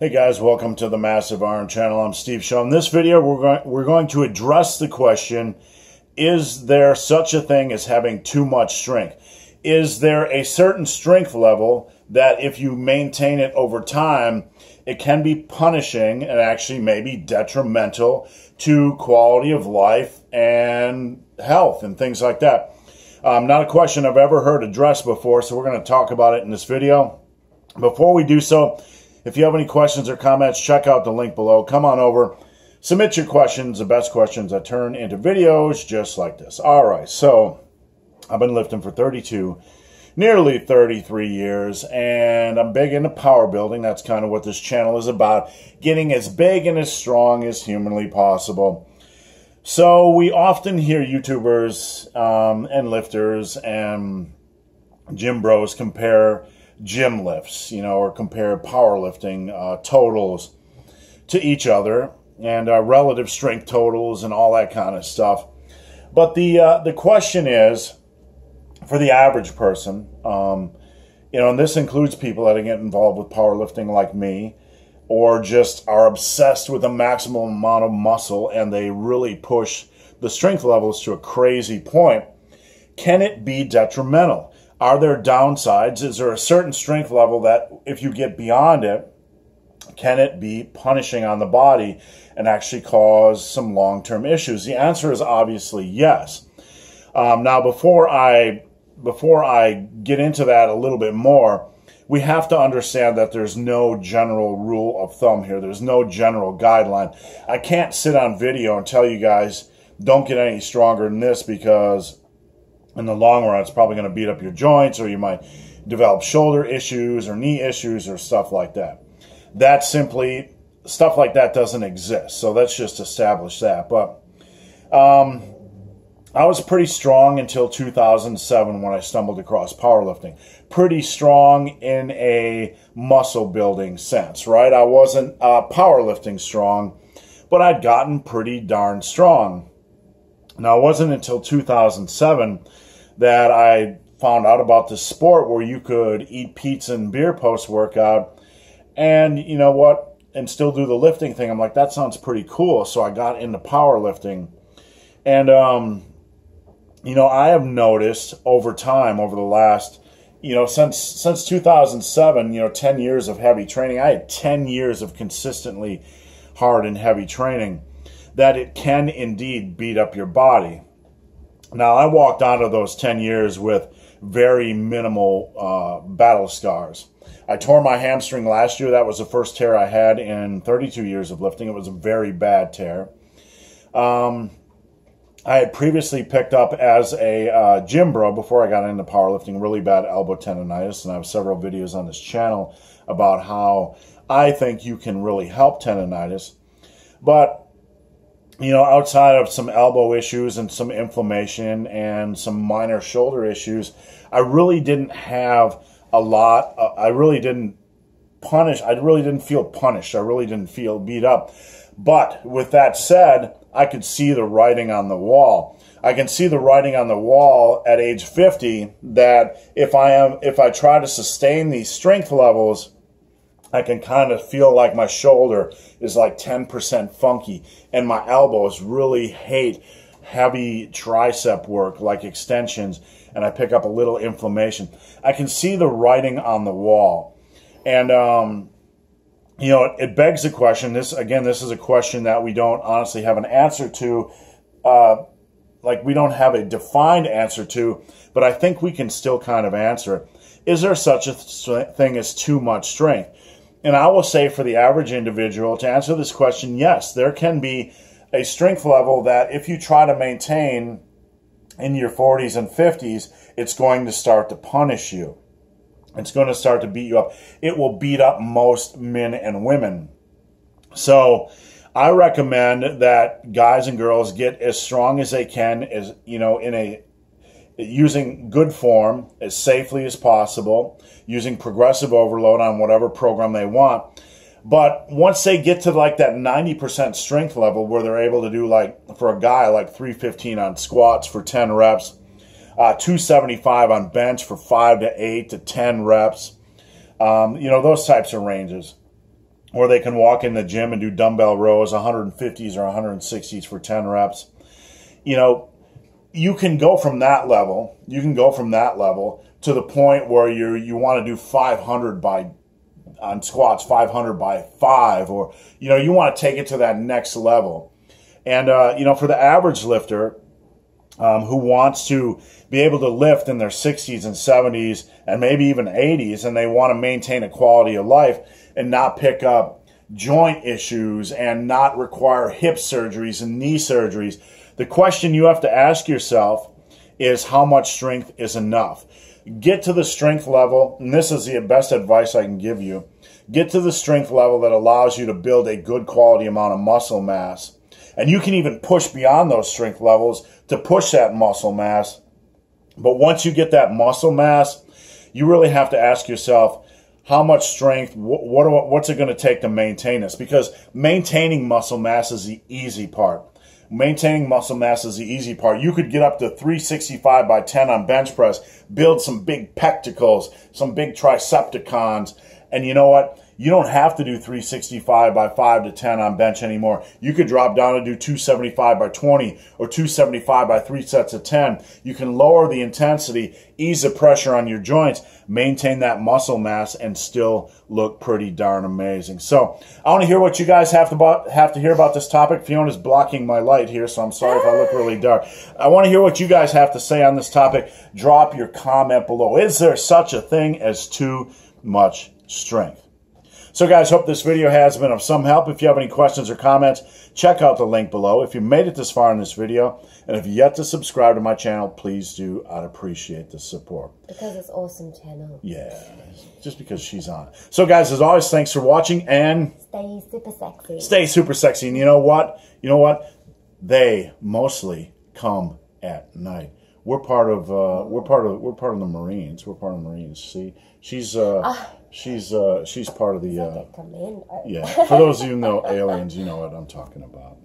Hey guys, welcome to the Massive Iron Channel. I'm Steve Shaw. In this video, we're going to address the question, is there such a thing as having too much strength? Is there a certain strength level that if you maintain it over time, it can be punishing and actually maybe detrimental to quality of life and health and things like that? Not a question I've ever heard addressed before, so we're going to talk about it in this video. Before we do so, if you have any questions or comments, check out the link below. Come on over, submit your questions. The best questions I turn into videos just like this. All right, so I've been lifting for nearly 33 years, and I'm big into power building. That's kind of what this channel is about, getting as big and as strong as humanly possible. So we often hear YouTubers and lifters and gym bros compare gym lifts, or compare powerlifting totals to each other, and relative strength totals and all that kind of stuff. But the question is, for the average person, and this includes people that get involved with powerlifting like me, or just are obsessed with a maximum amount of muscle and they really push the strength levels to a crazy point, can it be detrimental? Are there downsides? Is there a certain strength level that if you get beyond it, can it be punishing on the body and actually cause some long-term issues? The answer is obviously yes. Now, before I get into that a little bit more, we have to understand that there's no general rule of thumb here. There's no general guideline. I can't sit on video and tell you guys, don't get any stronger than this, because in the long run, it's probably going to beat up your joints, or you might develop shoulder issues or knee issues or stuff like that. Stuff like that doesn't exist. So let's just establish that. But I was pretty strong until 2007 when I stumbled across powerlifting. Pretty strong in a muscle building sense, right? I wasn't powerlifting strong, but I'd gotten pretty darn strong. Now, it wasn't until 2007 that I found out about this sport where you could eat pizza and beer post-workout and, you know what, and still do the lifting thing. I'm like, that sounds pretty cool. So I got into powerlifting. And, I have noticed over time, over the last, since 2007, 10 years of heavy training, I had 10 years of consistently hard and heavy training, that it can indeed beat up your body. Now, I walked out of those 10 years with very minimal battle scars. I tore my hamstring last year. That was the first tear I had in 32 years of lifting. It was a very bad tear. I had previously picked up as a gym bro before I got into powerlifting really bad elbow tendonitis, and I have several videos on this channel about how I think you can really help tendonitis. But outside of some elbow issues and some inflammation and some minor shoulder issues, I really didn't have a lot. I really didn't feel punished. I really didn't feel beat up. But with that said, I could see the writing on the wall. I can see the writing on the wall at age 50 that if I try to sustain these strength levels, I can kind of feel like my shoulder is like 10% funky, and my elbows really hate heavy tricep work like extensions, and I pick up a little inflammation. I can see the writing on the wall. And, it begs the question, this is a question that we don't honestly have an answer to, we don't have a defined answer to, but I think we can still kind of answer it. Is there such a thing as too much strength? And I will say, for the average individual, to answer this question, yes, there can be a strength level that if you try to maintain in your 40s and 50s, it's going to start to punish you. It's going to start to beat you up. It will beat up most men and women. So I recommend that guys and girls get as strong as they can, using good form as safely as possible, using progressive overload on whatever program they want. But once they get to like that 90% strength level where they're able to do, for a guy, 315 on squats for 10 reps, 275 on bench for 5 to 8 to 10 reps, those types of ranges. or they can walk in the gym and do dumbbell rows, 150s or 160s for 10 reps. You know, you can go from that level. You can go from that level to the point where you want to do 500 on squats, 500 by 5, or, you know, you want to take it to that next level. And, you know, for the average lifter who wants to be able to lift in their 60s and 70s and maybe even 80s, and they want to maintain a quality of life and not pick up joint issues and not require hip surgeries and knee surgeries, the question you have to ask yourself is how much strength is enough? Get to the strength level, and this is the best advice I can give you. Get to the strength level that allows you to build a good quality amount of muscle mass. And you can even push beyond those strength levels to push that muscle mass. But once you get that muscle mass, you really have to ask yourself, how much strength, what's it going to take to maintain this? Because maintaining muscle mass is the easy part. Maintaining muscle mass is the easy part. You could get up to 365 by 10 on bench press, build some big pectorals, some big tricepticons, and you know what? You don't have to do 365 by 5 to 10 on bench anymore. You could drop down and do 275 by 20 or 275 by 3 sets of 10. You can lower the intensity, ease the pressure on your joints, maintain that muscle mass, and still look pretty darn amazing. So I want to hear what you guys have to hear about this topic. Fiona's blocking my light here, so I'm sorry if I look really dark. I want to hear what you guys have to say on this topic. Drop your comment below. Is there such a thing as too much strength? So guys, hope this video has been of some help. If you have any questions or comments, check out the link below. If you made it this far in this video, and if you're yet to subscribe to my channel, please do. I'd appreciate the support. Because it's awesome channel. Yeah, just because she's on. So guys, as always, thanks for watching, and stay super sexy. Stay super sexy. And you know what? You know what? They mostly come at night. We're part of the Marines. We're part of the Marines. See, she's part of the Come in. yeah. For those of you who know aliens, you know what I'm talking about.